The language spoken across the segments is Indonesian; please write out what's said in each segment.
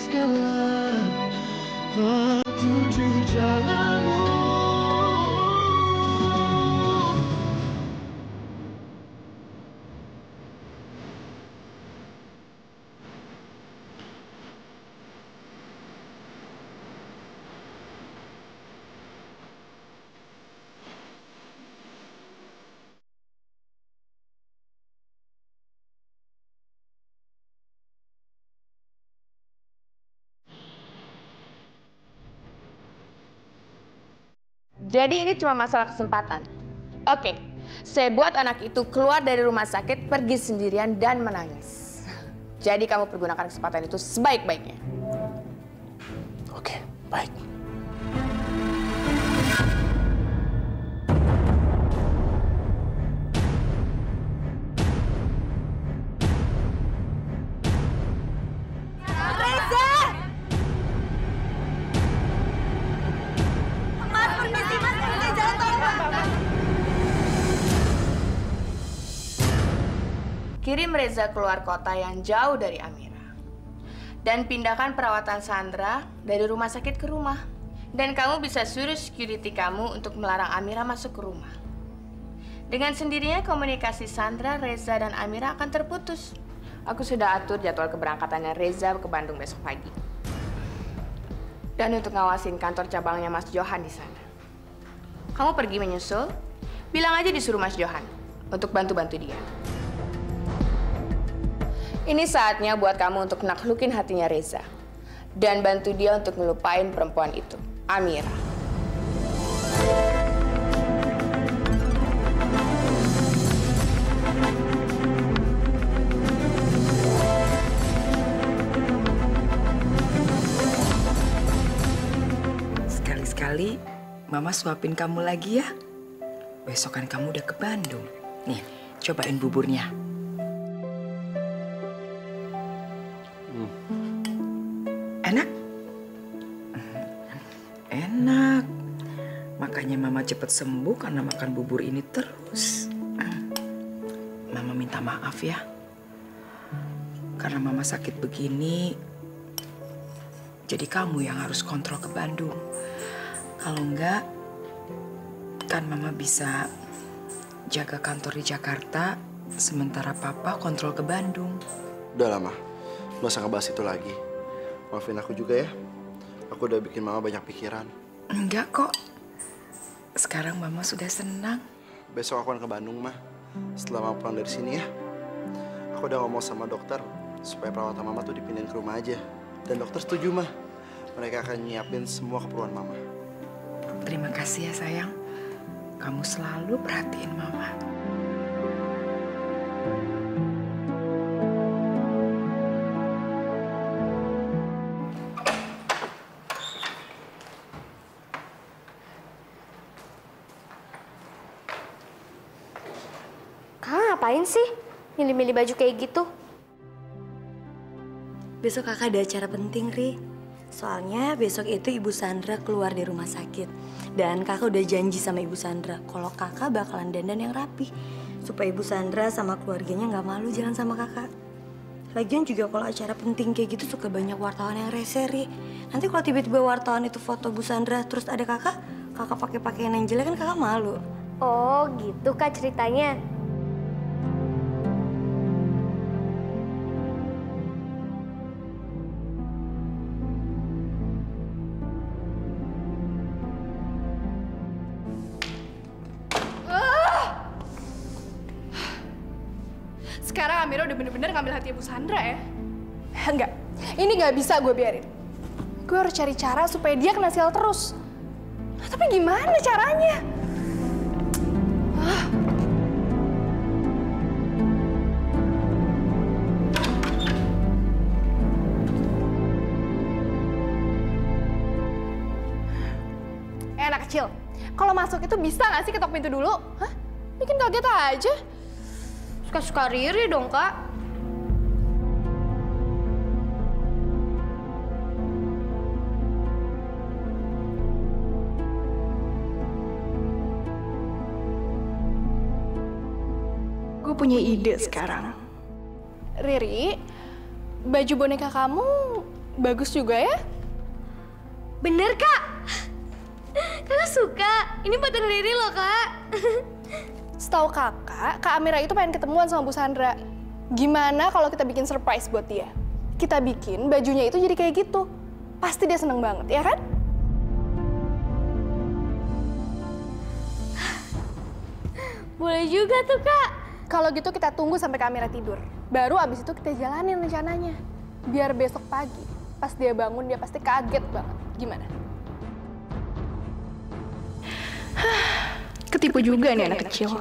segala tujuh jalanmu. Jadi ini cuma masalah kesempatan. Oke, saya buat anak itu keluar dari rumah sakit, pergi sendirian dan menangis. Jadi kamu pergunakan kesempatan itu sebaik-baiknya. Oke, baik. Kirim Reza keluar kota yang jauh dari Amira. Dan pindahkan perawatan Sandra dari rumah sakit ke rumah. Dan kamu bisa suruh security kamu untuk melarang Amira masuk ke rumah. Dengan sendirinya komunikasi Sandra, Reza, dan Amira akan terputus. Aku sudah atur jadwal keberangkatannya Reza ke Bandung besok pagi. Dan untuk ngawasin kantor cabangnya Mas Johan di sana. Kamu pergi menyusul, bilang aja disuruh Mas Johan untuk bantu-bantu dia. Ini saatnya buat kamu untuk naklukin hatinya Reza. Dan bantu dia untuk ngelupain perempuan itu, Amira. Sekali-sekali Mama suapin kamu lagi ya. Besokan kamu udah ke Bandung. Nih, cobain buburnya. Enak? Enak. Makanya Mama cepet sembuh karena makan bubur ini terus. Mama minta maaf ya. Karena Mama sakit begini, jadi kamu yang harus kontrol ke Bandung. Kalau enggak, kan Mama bisa jaga kantor di Jakarta, sementara Papa kontrol ke Bandung. Udah lama, nggak usah ngebahas itu lagi. Maafin aku juga ya. Aku udah bikin Mama banyak pikiran. Enggak kok. Sekarang Mama sudah senang. Besok aku akan ke Bandung, Mah. Setelah Mama pulang dari sini ya. Aku udah ngomong sama dokter supaya perawatan Mama tuh dipindahin ke rumah aja. Dan dokter setuju, Mah. Mereka akan nyiapin semua keperluan Mama. Terima kasih ya sayang. Kamu selalu perhatiin Mama. Ngapain sih milih-milih baju kayak gitu? Besok kakak ada acara penting, Ri. Soalnya besok itu Ibu Sandra keluar dari rumah sakit. Dan kakak udah janji sama Ibu Sandra kalau kakak bakalan dandan yang rapi. Supaya Ibu Sandra sama keluarganya nggak malu jalan sama kakak. Lagian juga kalau acara penting kayak gitu suka banyak wartawan yang rese, Ri. Nanti kalau tiba-tiba wartawan itu foto Bu Sandra terus ada kakak pakai pakaian yang jelek kan kakak malu. Oh gitu Kak ceritanya. Sekarang Amira udah bener-bener ngambil hati Ibu Sandra ya? Enggak, ini nggak bisa gue biarin. Gue harus cari cara supaya dia kena sial terus. Tapi gimana caranya? Anak kecil, kalau masuk itu bisa nggak sih ketok pintu dulu? Hah? Bikin kaget aja. Suka-suka Riri dong, Kak. Gue punya ide sekarang. Riri, baju boneka kamu Bagus juga ya. Bener, Kak. Kakak suka. Ini buatan Riri loh, Kak. Setahu kakak, Kak Amira itu pengen ketemuan sama Bu Sandra. Gimana kalau kita bikin surprise buat dia? Kita bikin bajunya itu jadi kayak gitu. Pasti dia seneng banget, ya kan? Boleh juga tuh, Kak. Kalau gitu kita tunggu sampai Kak Amira tidur. Baru abis itu kita jalanin rencananya. Biar besok pagi, pas dia bangun dia pasti kaget banget. Gimana? Ketipu juga nih anak kecil.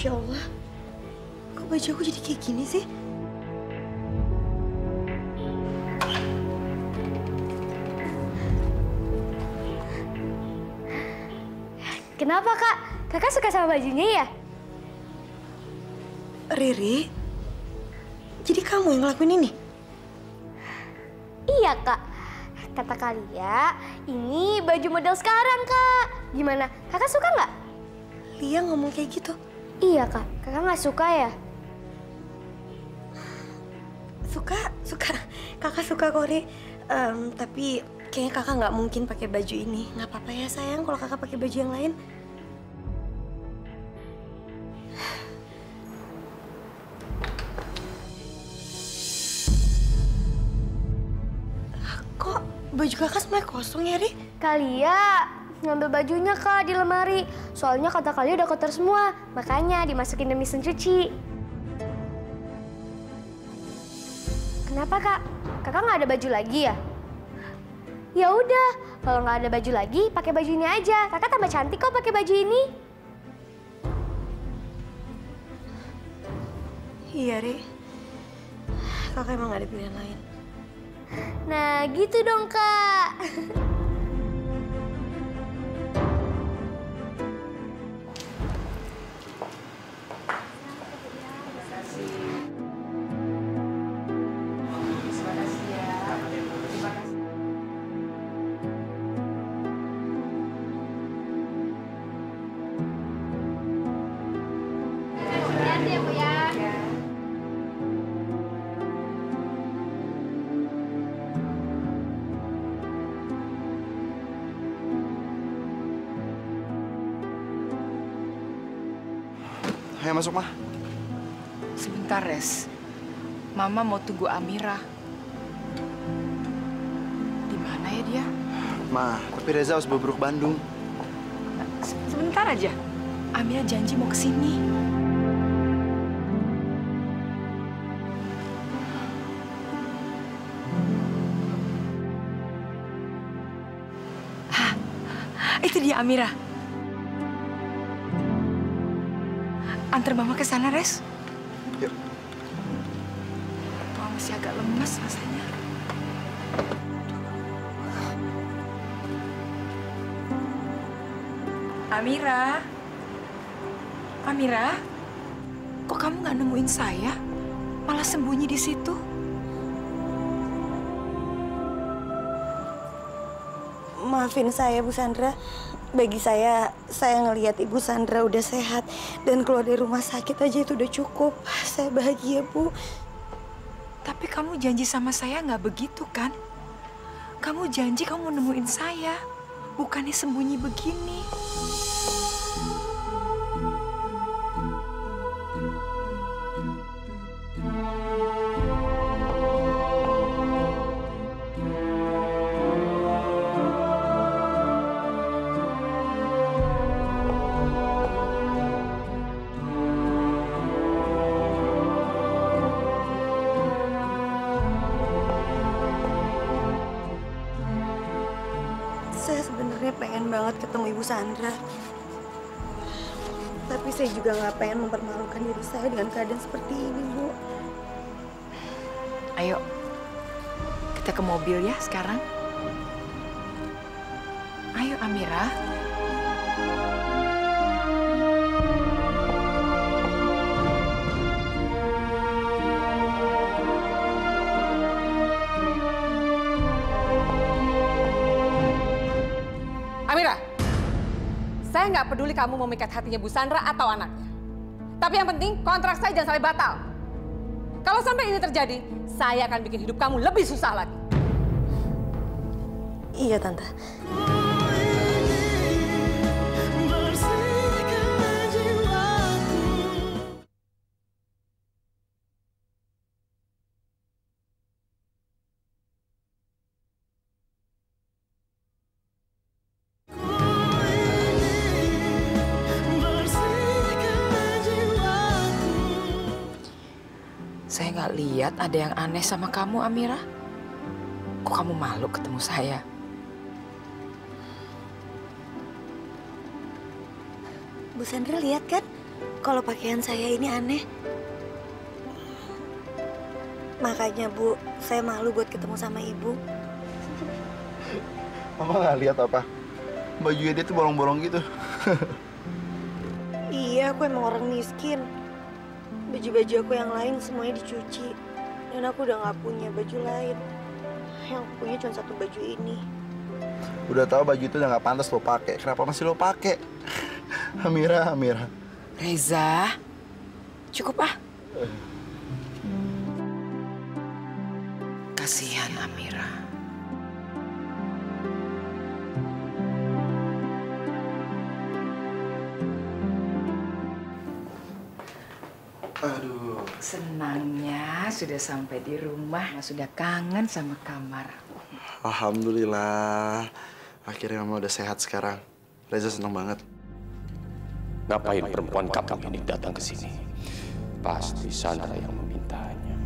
Masya Allah, kok baju aku jadi kayak gini sih? Kenapa, Kak? Kakak suka sama bajunya ya? Riri, jadi kamu yang ngelakuin ini? Iya, Kak. Kata Kalia, ini baju model sekarang, Kak. Gimana? Kakak suka nggak? Lia ngomong kayak gitu. Iya, Kak. Kakak nggak suka ya? Suka. Kakak suka kok, Ri. Tapi kayaknya kakak nggak mungkin pakai baju ini. Nggak apa-apa ya sayang kalau kakak pakai baju yang lain. Kok baju kakak semuanya kosong ya, Ri? Kalia ngambil bajunya, Kak, di lemari. Soalnya kata Kalia udah kotor semua. Makanya dimasukin di mesin cuci. Kenapa, Kak? Kakak nggak ada baju lagi ya? Ya udah, kalau nggak ada baju lagi, pakai baju ini aja. Kakak tambah cantik kok pakai baju ini. Iya, Ri. Kakak emang gak ada pilihan lain. Nah, gitu dong, Kak. Ayo masuk, Ma. Sebentar, Res. Mama mau tunggu Amira. Di mana ya dia? Ma, tapi Reza harus buru-buru ke Bandung. Sebentar aja. Amira janji mau kesini. Hah, itu dia Amira. Antar Mama ke sana, Res. Yuk. Mama masih agak lemas rasanya. Amira. Amira, kok kamu nggak nemuin saya? Malah sembunyi di situ. Maafin saya, Bu Sandra. Bagi saya ngelihat Ibu Sandra udah sehat dan keluar dari rumah sakit aja itu udah cukup. Saya bahagia, Bu. Tapi kamu janji sama saya nggak begitu, kan? Kamu janji kamu mau nemuin saya, bukannya sembunyi begini. Saya sebenarnya pengen banget ketemu Ibu Sandra. Tapi saya juga nggak pengen mempermalukan diri saya dengan keadaan seperti ini, Bu. Ayo, kita ke mobil ya sekarang. Ayo Amira. Amira, saya nggak peduli kamu mau memikat hatinya Bu Sandra atau anaknya. Tapi yang penting kontrak saya jangan sampai batal. Kalau sampai ini terjadi, saya akan bikin hidup kamu lebih susah lagi. Iya, Tante. Saya nggak lihat ada yang aneh sama kamu, Amira. Kok kamu malu ketemu saya? Bu Sandra lihat kan, kalau pakaian saya ini aneh. Makanya Bu, saya malu buat ketemu sama Ibu. Mama nggak lihat apa? Bajunya dia tuh bolong-bolong gitu. Iya, aku emang orang miskin. Baju-baju aku yang lain semuanya dicuci. Dan aku udah nggak punya baju lain. Yang aku punya cuma satu baju ini. Udah tahu baju itu udah nggak pantas lo pakai. Kenapa masih lo pakai? Amira, Amira. Reza, cukup ah. Kasihan Amira. Aduh. Senangnya sudah sampai di rumah, sudah kangen sama kamar. Alhamdulillah. Akhirnya Mama udah sehat sekarang. Reza senang banget. Ngapain perempuan kampung ini datang ke sini? Pasti Sandra yang memintanya.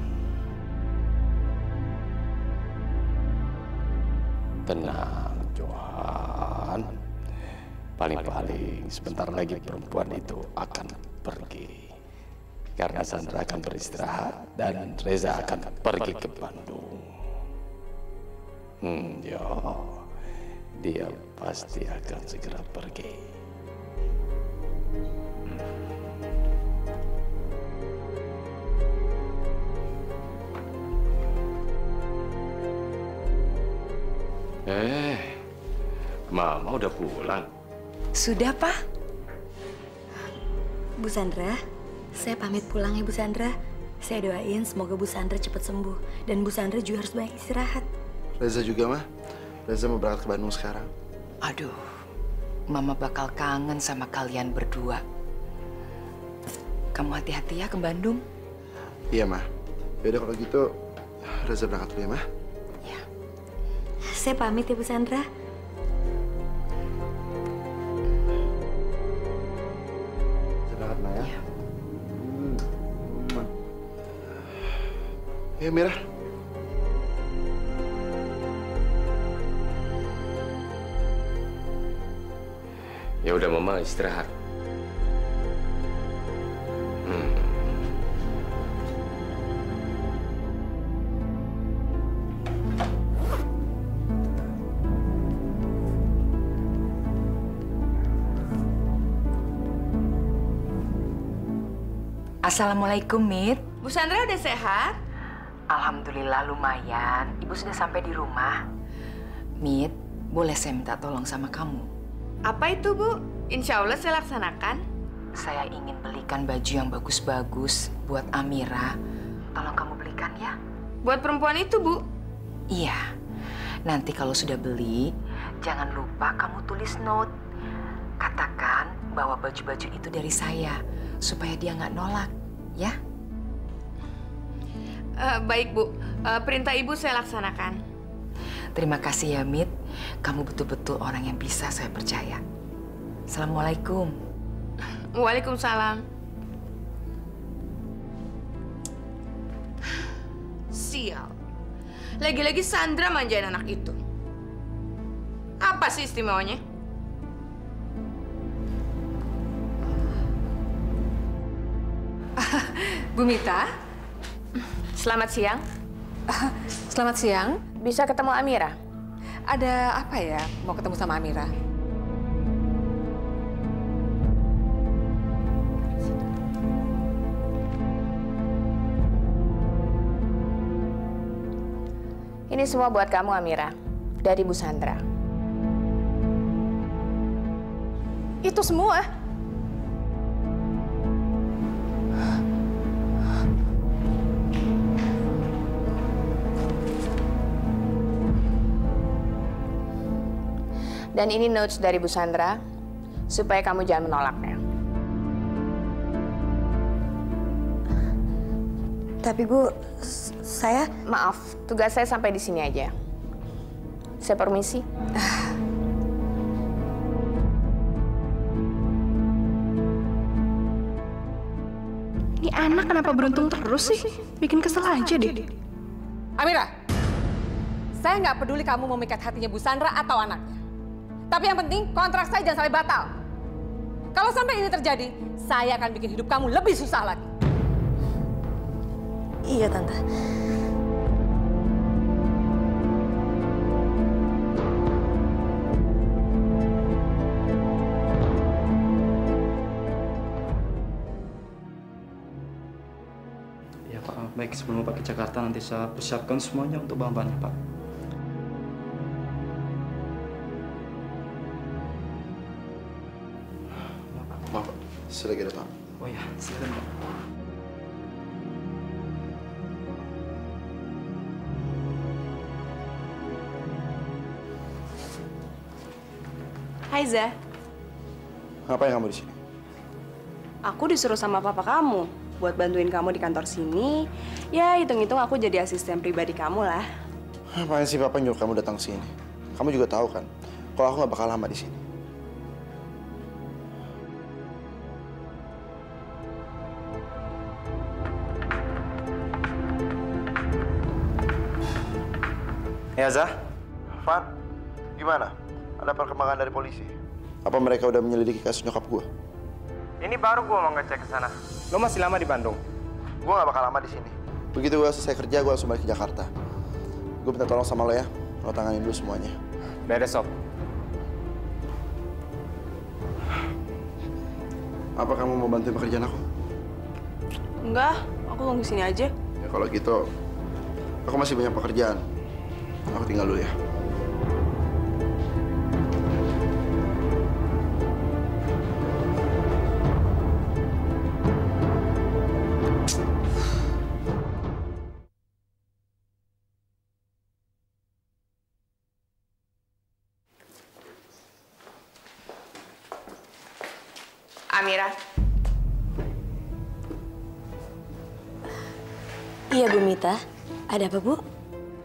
Tenang, Johan. Paling-paling sebentar lagi perempuan itu akan pergi. Karena Sandra akan beristirahat dan Reza akan pergi ke Bandung. Ya, dia pasti akan segera pergi. Mama udah pulang. Sudah, Pak? Bu Sandra, saya pamit pulang ya Bu Sandra. Saya doain semoga Bu Sandra cepat sembuh. Dan Bu Sandra juga harus banyak istirahat. Reza juga, Mah. Reza mau berangkat ke Bandung sekarang. Aduh, Mama bakal kangen sama kalian berdua. Kamu hati-hati ya ke Bandung. Iya, Mah. Yaudah kalau gitu, Reza berangkat dulu ya, Mah. Ya. Saya pamit ya Bu Sandra. Reza berangkat, Mah ya. Ya, Mira. Ya udah, Mama istirahat. Assalamualaikum, Mit. Bu Sandra udah sehat? Alhamdulillah lumayan. Ibu sudah sampai di rumah. Mit, boleh saya minta tolong sama kamu? Apa itu, Bu? Insya Allah saya laksanakan. Saya ingin belikan baju yang bagus-bagus buat Amira. Tolong kamu belikan ya. Buat perempuan itu, Bu? Iya. Nanti kalau sudah beli, jangan lupa kamu tulis note. Katakan bahwa baju-baju itu dari saya, supaya dia nggak nolak, ya? Baik, Bu. Perintah Ibu saya laksanakan. Terima kasih ya, Mit. Kamu betul-betul orang yang bisa saya percaya. Assalamualaikum. Waalaikumsalam. Sial. Lagi-lagi Sandra manjain anak itu. Apa sih istimewanya? Bu Mita. Selamat siang. Selamat siang. Bisa ketemu Amira? Ada apa ya? Mau ketemu sama Amira? Ini semua buat kamu, Amira. Dari Bu Sandra. Itu semua? Dan ini notes dari Bu Sandra, supaya kamu jangan menolaknya. Tapi Bu, saya... Maaf, tugas saya sampai di sini aja. Saya permisi. Ini anak kenapa beruntung terus sih? Bikin kesel aja deh. Amira, saya nggak peduli kamu mau mengikat hatinya Bu Sandra atau anaknya. Tapi yang penting kontrak saya jangan sampai batal. Kalau sampai ini terjadi, saya akan bikin hidup kamu lebih susah lagi. Iya, Tante. Ya Pak, baik sebelum Pak ke Jakarta nanti saya persiapkan semuanya untuk bahan-bahannya Pak. Maaf Pak, sudah kira Pak. Oh ya, silakan Pak. Hai Zah, Ngapain kamu di sini? aku disuruh sama papa kamu buat bantuin kamu di kantor sini. Ya hitung-hitung aku jadi asisten pribadi kamu lah. Ngapain sih Papa nyuruh kamu datang sini? Kamu juga tahu kan, kalau aku nggak bakal lama di sini. Ya Zah, Van, gimana? Ada perkembangan dari polisi? Apa mereka udah menyelidiki kasus nyokap gue? Ini baru gue mau ngecek ke sana. Lo masih lama di Bandung? Gue gak bakal lama di sini. Begitu gue selesai kerja, gue langsung balik ke Jakarta. Gue minta tolong sama lo ya, lo tanganin dulu semuanya. Beres, Sob. Apa kamu mau bantuin pekerjaan aku? Enggak, aku tunggu sini aja. Ya kalau gitu, aku masih banyak pekerjaan. Aku tinggal dulu ya. Amira. Iya, Bu Mita. Ada apa, Bu?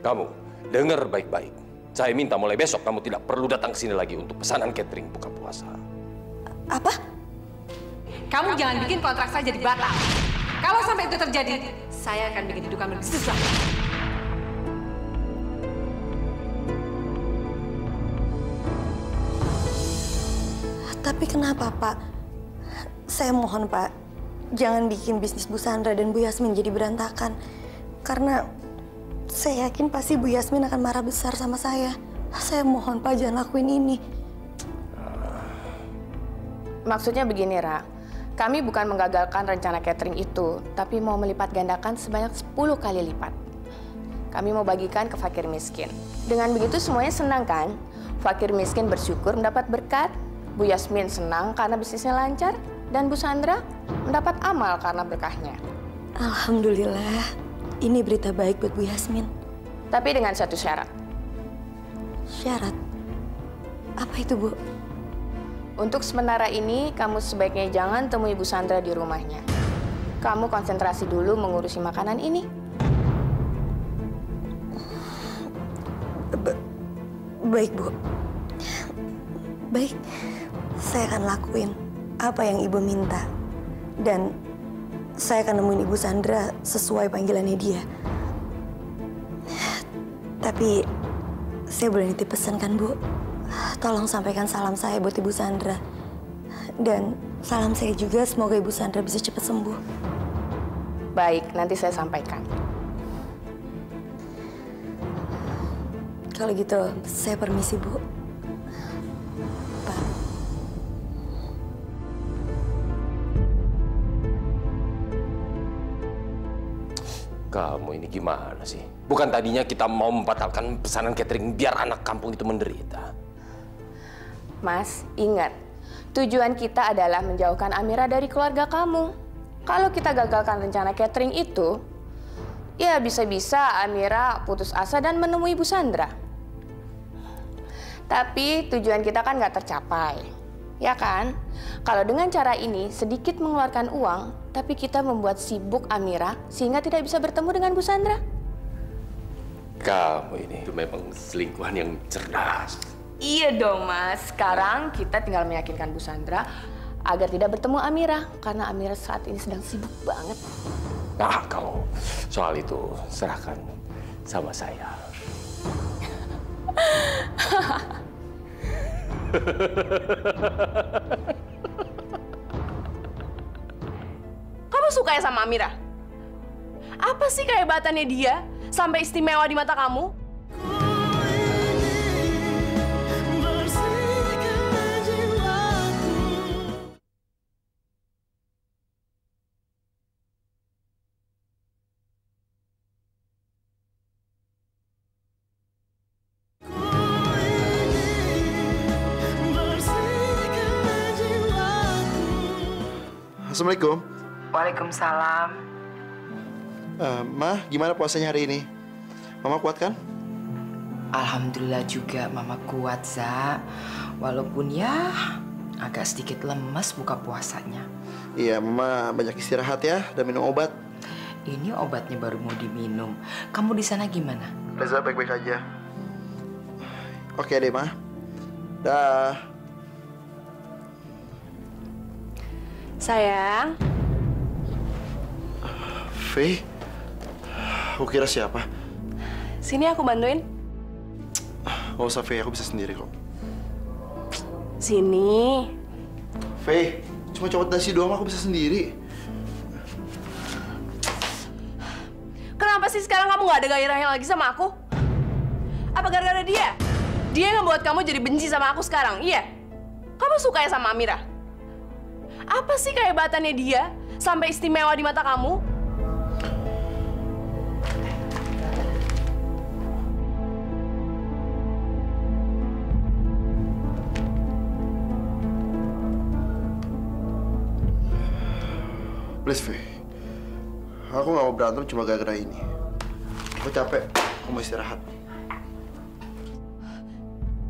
Kamu, dengar baik-baik. Saya minta mulai besok kamu tidak perlu datang ke sini lagi untuk pesanan catering buka puasa. Apa? Kamu jangan bikin kontrak saya jadi batal. Kalau sampai itu terjadi, saya akan bikin hidup kamu lebih susah. Tapi kenapa, Pak? Saya mohon, Pak, jangan bikin bisnis Bu Sandra dan Bu Yasmin jadi berantakan. Karena saya yakin pasti Bu Yasmin akan marah besar sama saya. Saya mohon, Pak, jangan lakuin ini. Maksudnya begini, Ra. Kami bukan menggagalkan rencana catering itu, tapi mau melipat gandakan sebanyak 10 kali lipat. Kami mau bagikan ke fakir miskin. Dengan begitu semuanya senang kan? Fakir miskin bersyukur mendapat berkat, Bu Yasmin senang karena bisnisnya lancar, dan Bu Sandra mendapat amal karena berkahnya. Alhamdulillah, ini berita baik buat Bu Yasmin. Tapi dengan satu syarat. Syarat? Apa itu, Bu? Untuk sementara ini, kamu sebaiknya jangan temui Ibu Sandra di rumahnya. Kamu konsentrasi dulu mengurusi makanan ini. Baik, Bu. Baik, saya akan lakuin apa yang Ibu minta. Dan saya akan nemuin Ibu Sandra sesuai panggilannya dia. Tapi saya boleh nitip pesan kan, Bu? Tolong sampaikan salam saya buat Ibu Sandra. Dan salam saya juga semoga Ibu Sandra bisa cepat sembuh. Baik, nanti saya sampaikan. Kalau gitu, saya permisi, Bu. Pak. Kamu ini gimana sih? Bukan tadinya kita mau membatalkan pesanan catering biar anak kampung itu menderita. Mas, ingat, tujuan kita adalah menjauhkan Amira dari keluarga kamu. Kalau kita gagalkan rencana catering itu, ya bisa-bisa Amira putus asa dan menemui Ibu Sandra. Tapi tujuan kita kan nggak tercapai, ya kan? Kalau dengan cara ini sedikit mengeluarkan uang, tapi kita membuat sibuk Amira sehingga tidak bisa bertemu dengan Bu Sandra. Kamu ini memang selingkuhan yang cerdas. Iya dong, Mas. Sekarang kita tinggal meyakinkan Bu Sandra agar tidak bertemu Amira karena Amira saat ini sedang sibuk banget. Nah, kalau soal itu serahkan sama saya. Kamu suka ya sama Amira? Apa sih kehebatannya dia sampai istimewa di mata kamu? Assalamualaikum. Waalaikumsalam. Ma, gimana puasanya hari ini? Mama kuat kan? Alhamdulillah juga Mama kuat, Za. Walaupun ya agak sedikit lemes buka puasanya. Iya, Mama banyak istirahat ya dan minum obat. Ini obatnya baru mau diminum. Kamu di sana gimana? Reza baik-baik aja. Oke deh, Ma. Dah. Sayang. Faye? Aku kira siapa? Sini aku bantuin. Gak usah, Faye. Aku bisa sendiri kok. Sini. Faye, cuma copot dasi doang. Aku bisa sendiri. Kenapa sih sekarang kamu gak ada gairahnya lagi sama aku? Apa gara-gara dia? Dia yang ngebuat kamu jadi benci sama aku sekarang, iya? Kamu suka ya sama Amira? Apa sih kehebatannya dia sampai istimewa di mata kamu? Please, Faye. Aku gak mau berantem cuma gara-gara ini. Aku capek. Aku mau istirahat.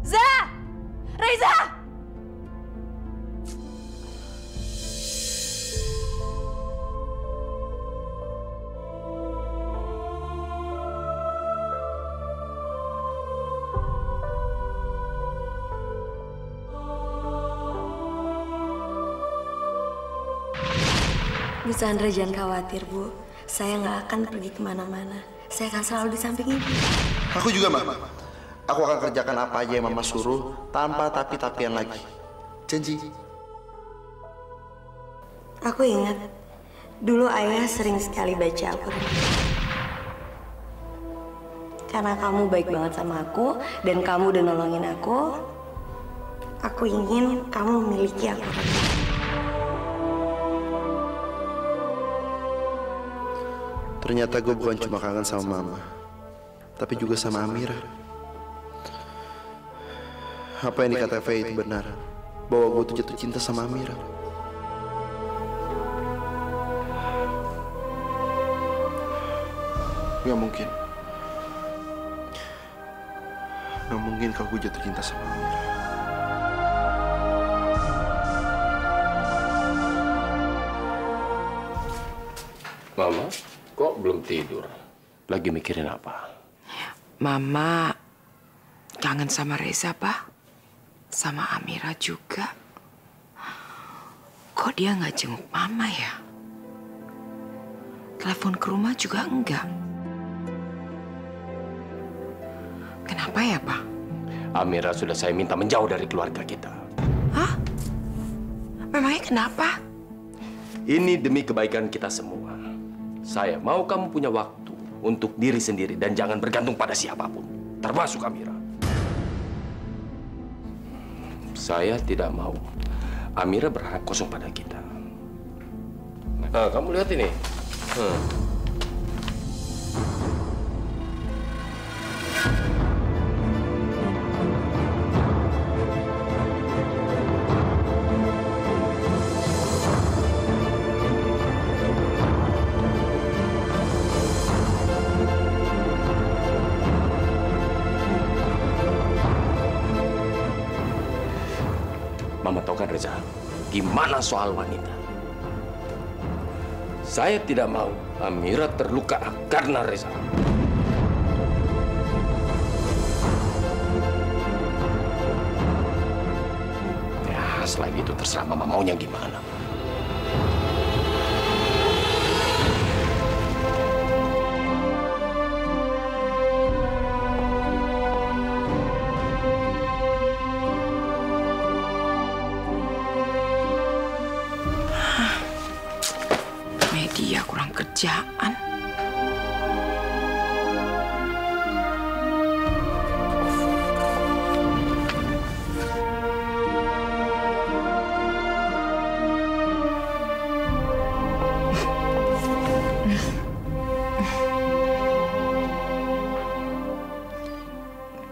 Za! Reza! Bu Sandra jangan khawatir, Bu. Saya nggak akan pergi kemana-mana. Saya akan selalu di samping Ibu. Aku juga, Mama. Aku akan kerjakan apa aja yang Mama suruh tanpa tapi-tapian lagi. Janji. Aku ingat, dulu Ayah sering sekali baca Al-Quran. Karena kamu baik banget sama aku dan kamu udah nolongin aku ingin kamu memiliki Al-Quran. Ternyata gue bukan cuma kangen sama Mama, tapi juga sama Amira. Apa yang dikata Faye itu benar, bahwa gue tuh jatuh cinta sama Amira. Gak mungkin. Nggak mungkin kalau gue jatuh cinta sama Amira. Mama, kok belum tidur? Lagi mikirin apa? Mama kangen sama Reza, Pak. Sama Amira juga. Kok dia nggak jenguk Mama ya? Telepon ke rumah juga enggak. Kenapa ya, Pak? Amira sudah saya minta menjauh dari keluarga kita. Hah? Memangnya kenapa? Ini demi kebaikan kita semua. Saya mau kamu punya waktu untuk diri sendiri dan jangan bergantung pada siapapun, termasuk Amira. Saya tidak mau Amira berharap kosong pada kita. Nah, kamu lihat ini. Mama tahu kan, Reza, gimana soal wanita? Saya tidak mau Amira terluka karena Reza. Ya, selain itu terserah Mama maunya gimana. Dia kurang kerjaan.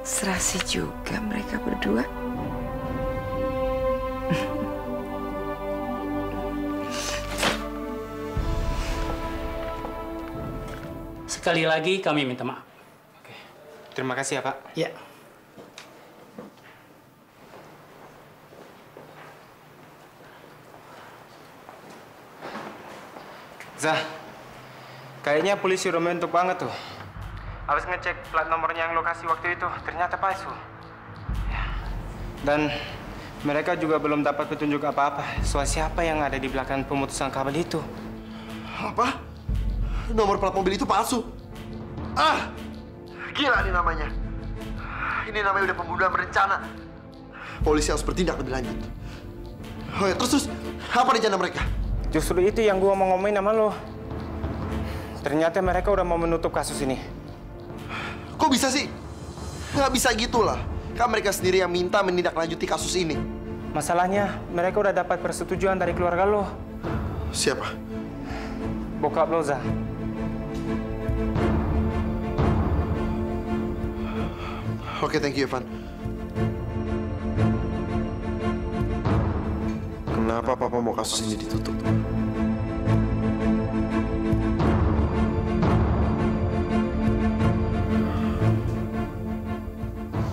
Serasi juga mereka berdua. Sekali lagi kami minta maaf. Oke. Terima kasih ya, Pak. Ya. Zah, kayaknya polisi udah mentok banget tuh. Habis ngecek plat nomornya yang lokasi waktu itu, ternyata palsu. Ya. Dan mereka juga belum dapat petunjuk apa-apa soal siapa yang ada di belakang pemutusan kabel itu. Apa? Nomor plat mobil itu palsu? Ah! Gila nih namanya. Ini namanya udah pembunuhan berencana. Polisi harus bertindak lebih lanjut. Oh ya, terus apa rencana mereka? Justru itu yang gua mau ngomongin sama lo. Ternyata mereka udah mau menutup kasus ini. Kok bisa sih? Nggak bisa gitu lah. Kan mereka sendiri yang minta menindaklanjuti kasus ini. Masalahnya, mereka udah dapat persetujuan dari keluarga lo. Siapa? Bokap lo, Zah. Oke, thank you, Evan. Kenapa Papa mau kasus ini ditutup?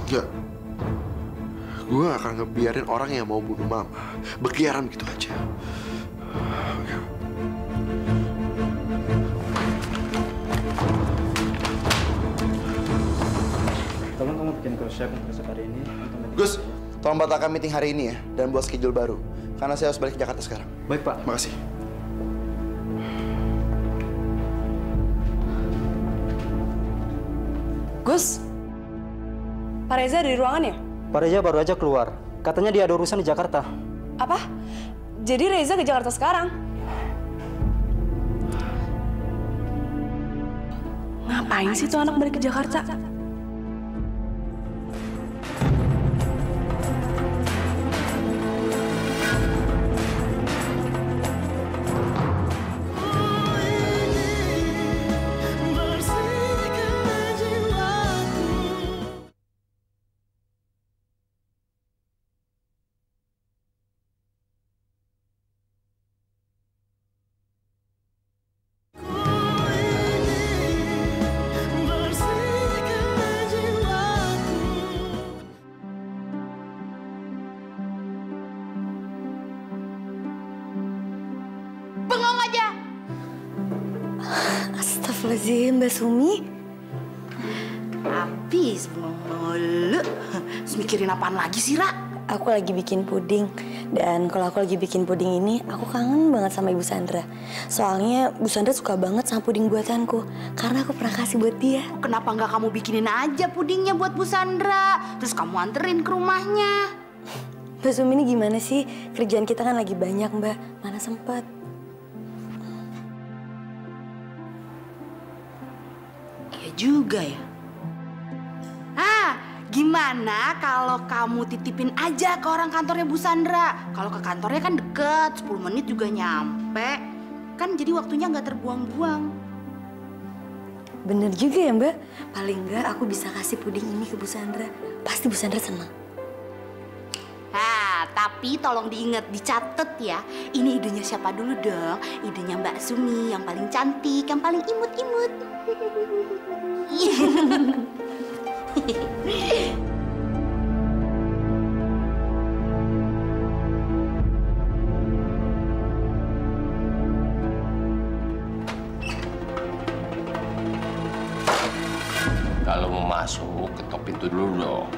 Enggak. Gue gak akan ngebiarin orang yang mau bunuh Mama berkeliaran gitu aja. Tolong kamu bikin persiapan besok hari ini. Gus, tolong batalkan meeting hari ini ya, dan buat schedule baru. Karena saya harus balik ke Jakarta sekarang. Baik, Pak. Makasih. Gus, Pak Reza ada di ruangan ya? Pak Reza baru aja keluar. Katanya dia ada urusan di Jakarta. Apa? Jadi Reza ke Jakarta sekarang? Ngapain sih tuh anak balik ke Jakarta? Astagfirullahaladzim, Mbak Sumi. Habis mulu. Terus mikirin apaan lagi sih, Ra? Aku lagi bikin puding. Dan kalau aku lagi bikin puding ini, aku kangen banget sama Ibu Sandra. Soalnya Bu Sandra suka banget sama puding buatanku. Karena aku pernah kasih buat dia. Kenapa nggak kamu bikinin aja pudingnya buat Bu Sandra? Terus kamu anterin ke rumahnya. Mbak Sumi ini gimana sih? Kerjaan kita kan lagi banyak, Mbak. Mana sempet. Iya juga ya. Gimana kalau kamu titipin aja ke orang kantornya Bu Sandra? Kalau ke kantornya kan deket, 10 menit juga nyampe. Kan jadi waktunya nggak terbuang-buang. Bener juga ya, Mbak. Paling nggak aku bisa kasih puding ini ke Bu Sandra. Pasti Bu Sandra senang. Tapi tolong diingat, dicatat ya. Ini idenya siapa dulu dong? Idenya Mbak Sumi yang paling cantik, yang paling imut-imut. Kalau mau masuk, ketok pintu dulu dong.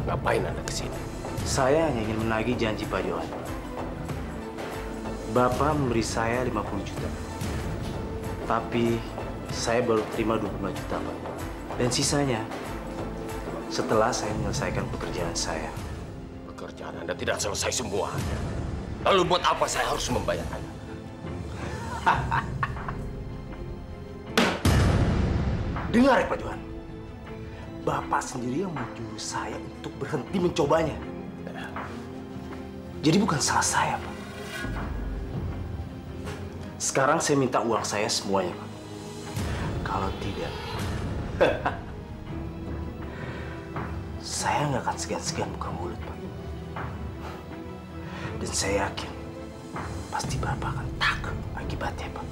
Ngapain Anda kesini? Saya hanya ingin menagih janji Pak Johan. Bapak memberi saya 50 juta. Tapi saya baru terima 25 juta, Pak. Dan sisanya setelah saya menyelesaikan pekerjaan saya. Pekerjaan Anda tidak selesai semuanya. Lalu buat apa saya harus membayar Anda? Dengar ya Pak Johan. Bapak sendiri yang menyuruh saya untuk berhenti mencobanya. Jadi bukan salah saya, Pak. Sekarang saya minta uang saya semuanya, Pak. Kalau tidak, saya nggak akan segan-segan buka mulut, Pak. Dan saya yakin pasti Bapak akan takut akibatnya, Pak.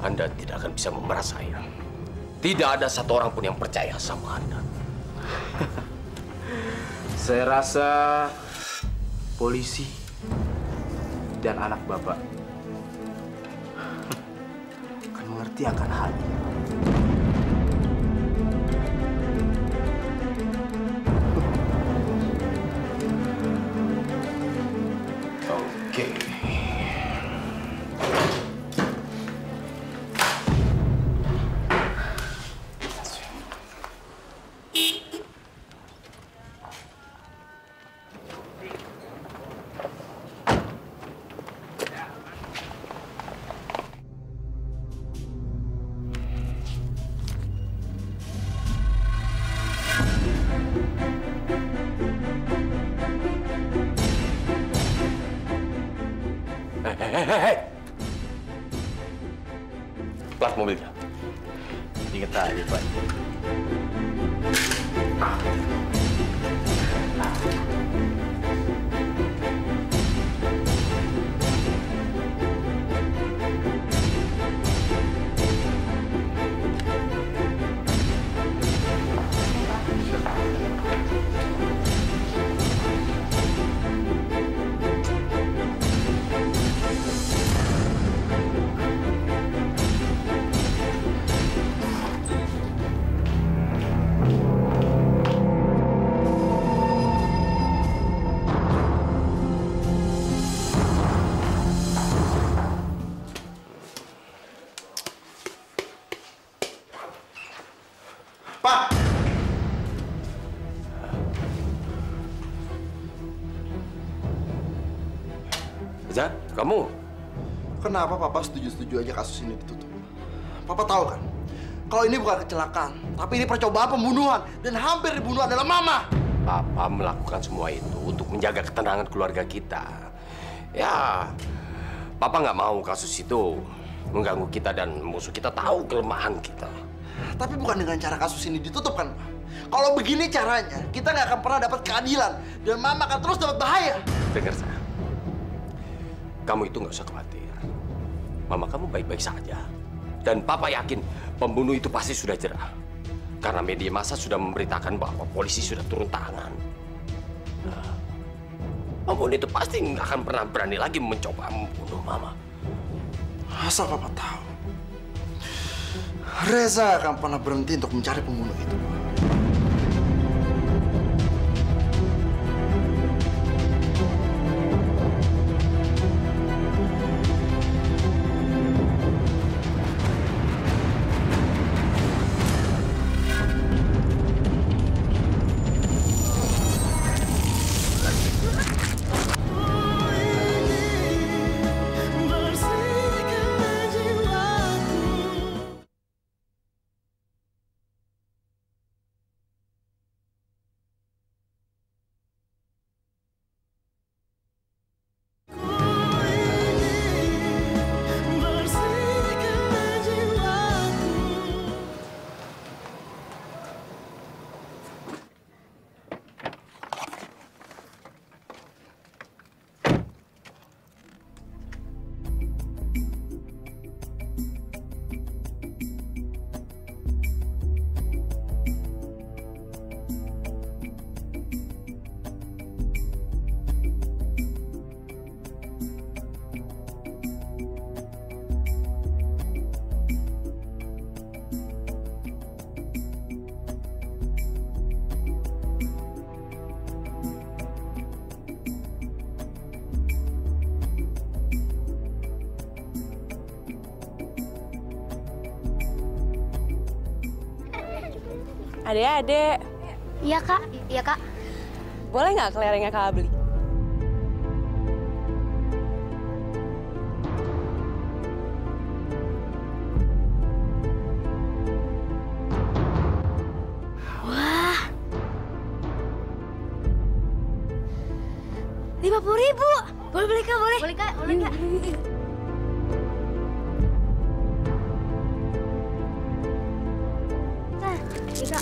Anda tidak akan bisa memeras saya. Tidak ada satu orang pun yang percaya sama Anda. Saya rasa polisi dan anak Bapak akan mengerti akan hal ini. Oke. Hei. Plat mobilnya. Ingat aja, Pak. Pak! Zah, kamu? Kenapa Papa setuju-setuju aja kasus ini ditutup? Papa tahu kan, kalau ini bukan kecelakaan, tapi ini percobaan pembunuhan dan hampir dibunuh adalah Mama. Papa melakukan semua itu untuk menjaga ketenangan keluarga kita. Ya, Papa nggak mau kasus itu mengganggu kita dan musuh kita tahu kelemahan kita. Tapi bukan dengan cara kasus ini ditutup kan, Ma? Kalau begini caranya, kita nggak akan pernah dapat keadilan dan Mama akan terus dapat bahaya. Dengar saya, kamu itu nggak usah khawatir. Mama kamu baik-baik saja. Dan Papa yakin pembunuh itu pasti sudah jerah. Karena media massa sudah memberitakan bahwa polisi sudah turun tangan. Nah, pembunuh itu pasti nggak akan pernah berani lagi mencoba membunuh Mama. Asal Papa tahu, Reza akan pernah berhenti untuk mencari pembunuh itu. Adek-adek. Iya, Kak. Iya, Kak. Boleh nggak kelerengnya Kakak beli? Wah. 50.000. Boleh beli, Kak, boleh. Boleh, Kak. Boleh, Kak. Kak.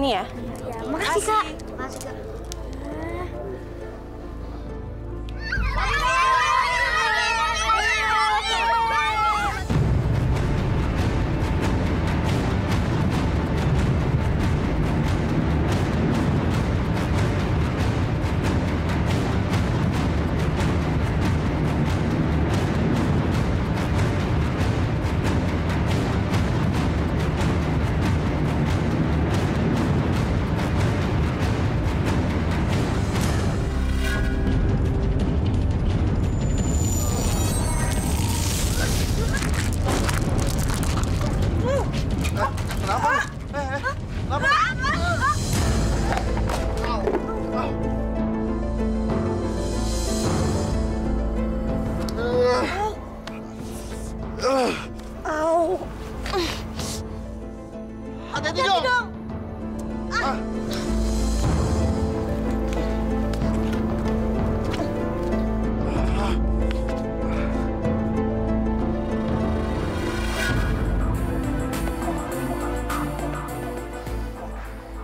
Ini ya? Ya, makasih, Kak. Makasih, Kak. Hati-hati dong.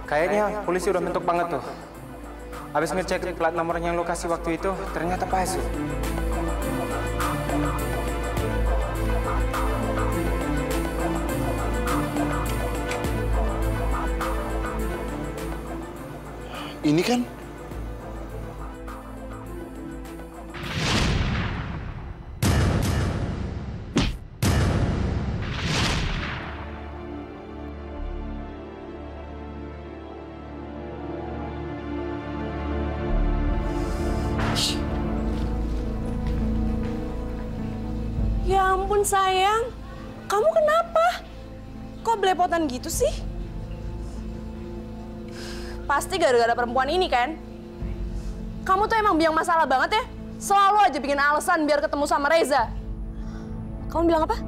Kayaknya polisi udah mentok banget tuh. Habis ngecek plat nomornya yang lokasi waktu itu, ternyata palsu. Ini kan? Ya ampun sayang, kamu kenapa? Kok belepotan gitu sih? Pasti gara-gara perempuan ini kan? Kamu tuh emang biang masalah banget ya? Selalu aja bikin alasan biar ketemu sama Reza. Kamu bilang apa?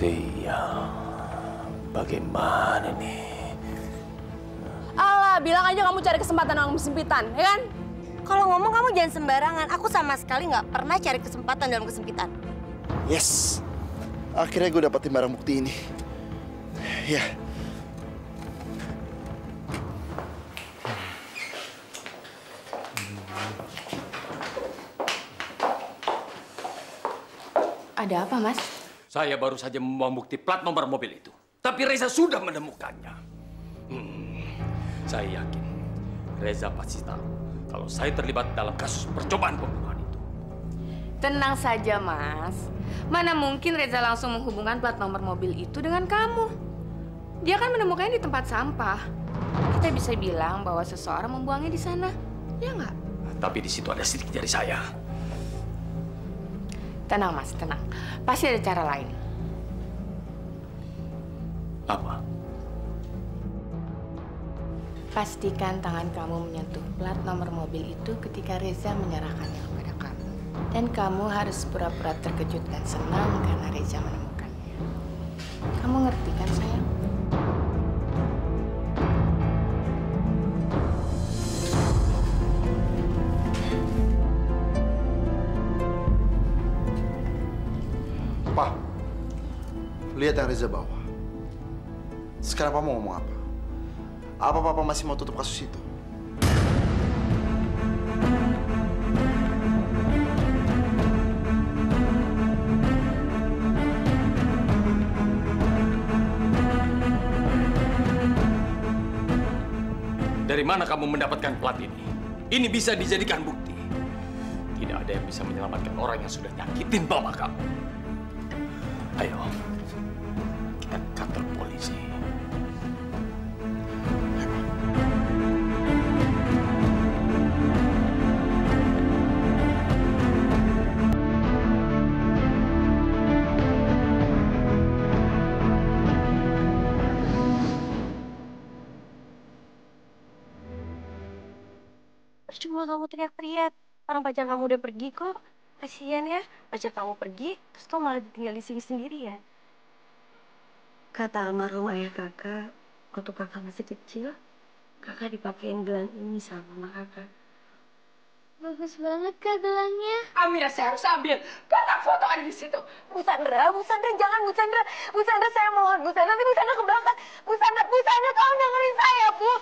Sial, bagaimana nih? Alah, bilang aja kamu cari kesempatan dalam kesempitan, ya kan? Kalau ngomong kamu jangan sembarangan. Aku sama sekali nggak pernah cari kesempatan dalam kesempitan. Yes, akhirnya gue dapetin barang bukti ini. Ya. Ada apa, Mas? Saya baru saja membawa bukti plat nomor mobil itu. Tapi Reza sudah menemukannya. Saya yakin Reza pasti tahu kalau saya terlibat dalam kasus percobaan pembunuhan itu. Tenang saja, Mas. Mana mungkin Reza langsung menghubungkan plat nomor mobil itu dengan kamu. Dia kan menemukannya di tempat sampah. Kita bisa bilang bahwa seseorang membuangnya di sana. Ya nggak? Tapi di situ ada sidik jari saya. Tenang, Mas, tenang. Pasti ada cara lain. Apa? Pastikan tangan kamu menyentuh plat nomor mobil itu ketika Reza menyerahkannya kepada kamu. Dan kamu harus pura-pura terkejut dan senang karena Reza menemukannya. Kamu ngerti kan, sayang? Pak, lihat yang Reza bawa. Sekarang Papa mau ngomong apa? Apa Papa masih mau tutup kasus itu? Dari mana kamu mendapatkan plat ini? Ini bisa dijadikan bukti. Tidak ada yang bisa menyelamatkan orang yang sudah nyakitin mama kamu. Ayo, kita ke kantor polisi. Percuma kamu teriak-teriak. Orang pacar kamu udah pergi kok. Kasian ya, pacar kamu pergi, terus kamu malah tinggal di sini sendiri ya. Kata almarhum ayah kakak, waktu kakak masih kecil, kakak dipakein gelang ini sama mama kakak. Bagus banget, Kak, gelangnya. Amira, saya harus ambil. Karena foto ada di situ. Bu Sandra jangan, Bu Sandra. Bu Sandra, saya mohon, Bu Sandra, nanti Bu Sandra ke belakang. Bu Sandra, tolong dengerin saya, Bu.